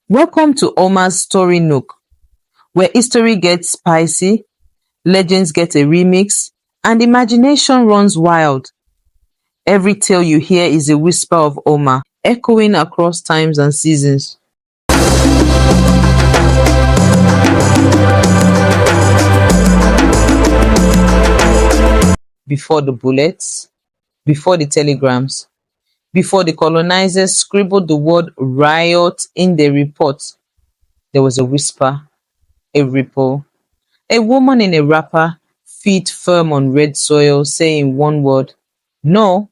Welcome to Omar's Story Nook, where history gets spicy, legends get a remix, and imagination runs wild. Every tale you hear is a whisper of Omar, echoing across times and seasons. Before the bullets, before the telegrams, before the colonizers scribbled the word riot in their report, there was a whisper, a ripple, a woman in a wrapper, feet firm on red soil, saying one word, no.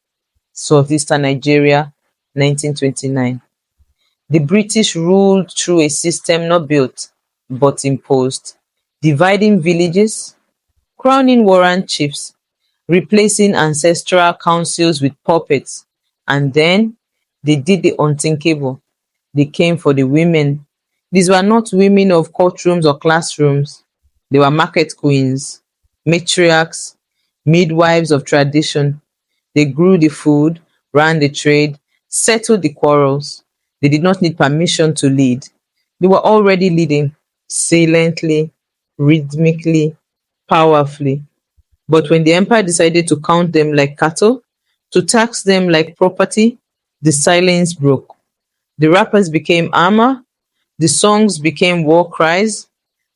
Southeastern Nigeria, 1929. The British ruled through a system not built, but imposed, dividing villages, crowning warrant chiefs, replacing ancestral councils with puppets, and then they did the unthinkable. They came for the women. These were not women of courtrooms or classrooms. They were market queens, matriarchs, midwives of tradition. They grew the food, ran the trade, settled the quarrels. They did not need permission to lead. They were already leading, silently, rhythmically, powerfully. But when the empire decided to count them like cattle, to tax them like property, the silence broke. The rappers became armor, the songs became war cries,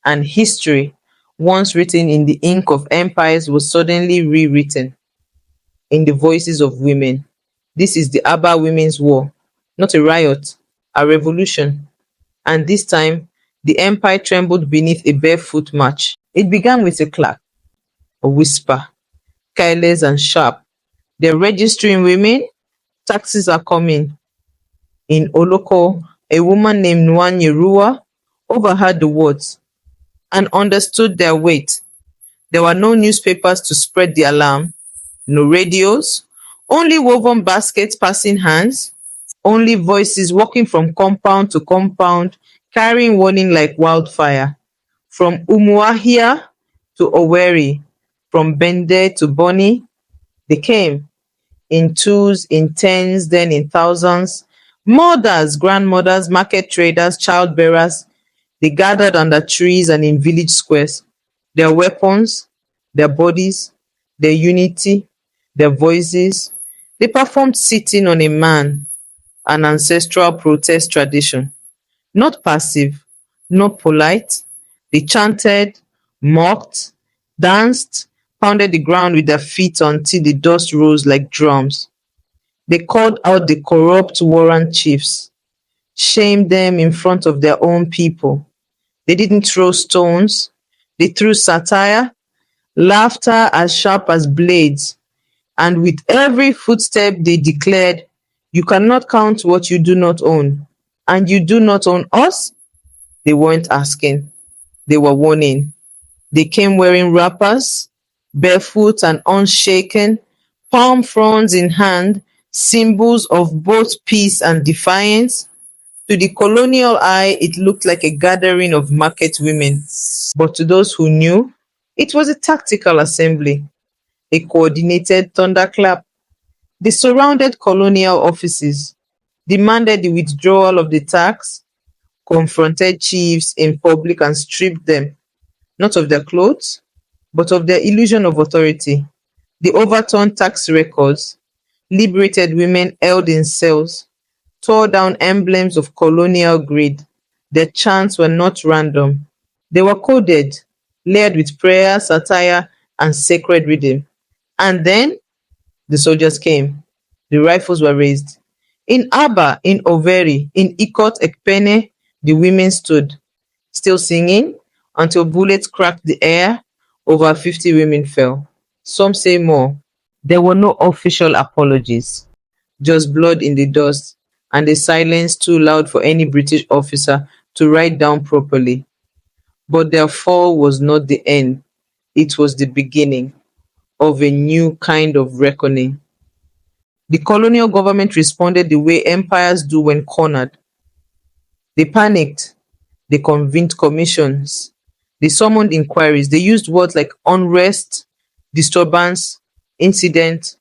and history, once written in the ink of empires, was suddenly rewritten in the voices of women. This is the Aba Women's War, not a riot, a revolution. And this time, the empire trembled beneath a barefoot march. It began with a clap, a whisper, careless and sharp. They're registering women, taxes are coming. In Oloko, a woman named Nwanye Rua overheard the words and understood their weight. There were no newspapers to spread the alarm, no radios, only woven baskets passing hands, only voices walking from compound to compound, carrying warning like wildfire. From Umuahia to Oweri, from Bende to Boni, they came in twos, in tens, then in thousands. Mothers, grandmothers, market traders, childbearers, they gathered under trees and in village squares. Their weapons, their bodies, their unity, their voices. They performed sitting on a man, an ancestral protest tradition. Not passive, not polite. They chanted, mocked, danced, pounded the ground with their feet until the dust rose like drums. They called out the corrupt warrant chiefs, shamed them in front of their own people. They didn't throw stones, they threw satire, laughter as sharp as blades, and with every footstep they declared, you cannot count what you do not own, and you do not own us? They weren't asking, they were warning. They came wearing wrappers, barefoot and unshaken, palm fronds in hand, symbols of both peace and defiance. To the colonial eye, it looked like a gathering of market women, but to those who knew, it was a tactical assembly, a coordinated thunderclap. They surrounded colonial offices, demanded the withdrawal of the tax, confronted chiefs in public and stripped them, not of their clothes, but of their illusion of authority. They overturned tax records, liberated women held in cells, tore down emblems of colonial greed. Their chants were not random. They were coded, layered with prayer, satire, and sacred rhythm. And then the soldiers came. The rifles were raised. In Aba, in Overi, in Ikot Ekpene, the women stood, still singing, until bullets cracked the air. Over 50 women fell. Some say more. There were no official apologies, just blood in the dust, and a silence too loud for any British officer to write down properly. But their fall was not the end, it was the beginning of a new kind of reckoning. The colonial government responded the way empires do when cornered. They panicked, they convened commissions, They summoned inquiries. They used words like unrest, disturbance, incident,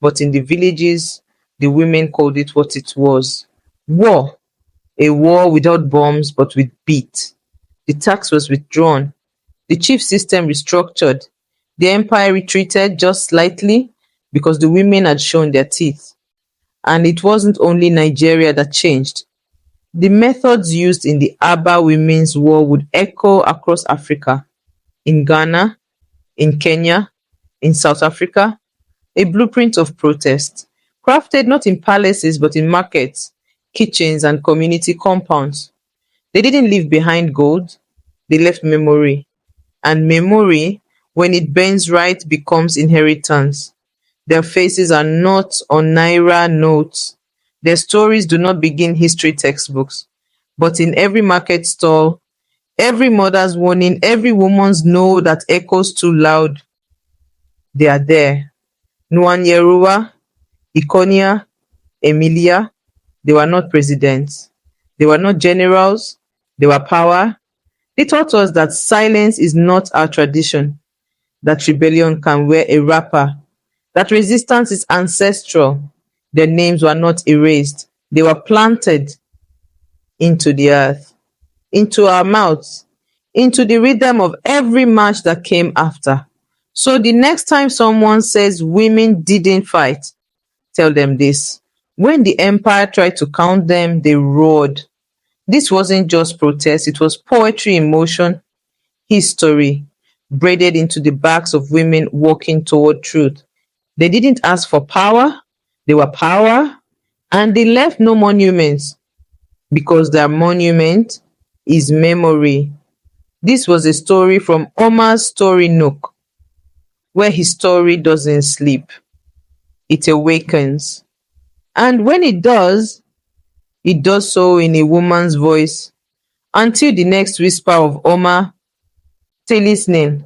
but in the villages, the women called it what it was: war. A war without bombs but with beat. The tax was withdrawn. The chief system restructured. The empire retreated just slightly because the women had shown their teeth. And it wasn't only Nigeria that changed. The methods used in the Aba Women's War would echo across Africa, in Ghana, in Kenya, in South Africa, a blueprint of protest, crafted not in palaces but in markets, kitchens, and community compounds. They didn't leave behind gold, they left memory. And memory, when it bends right, becomes inheritance. Their faces are not on Naira notes. Their stories do not begin history textbooks, but in every market stall, every mother's warning, every woman's no that echoes too loud, they are there. Nwanyeruwa, Ikonia, Emilia, they were not presidents. They were not generals. They were power. They taught us that silence is not our tradition, that rebellion can wear a wrapper, that resistance is ancestral. Their names were not erased. They were planted into the earth, into our mouths, into the rhythm of every march that came after. So the next time someone says women didn't fight, tell them this: when the empire tried to count them, they roared. This wasn't just protest, it was poetry in motion, history braided into the backs of women walking toward truth. They didn't ask for power, they were power, and they left no monuments because their monument is memory. This was a story from Omar's story Nook, where his story doesn't sleep, it awakens. And when it does so in a woman's voice. Until the next whisper of Omar, stay listening.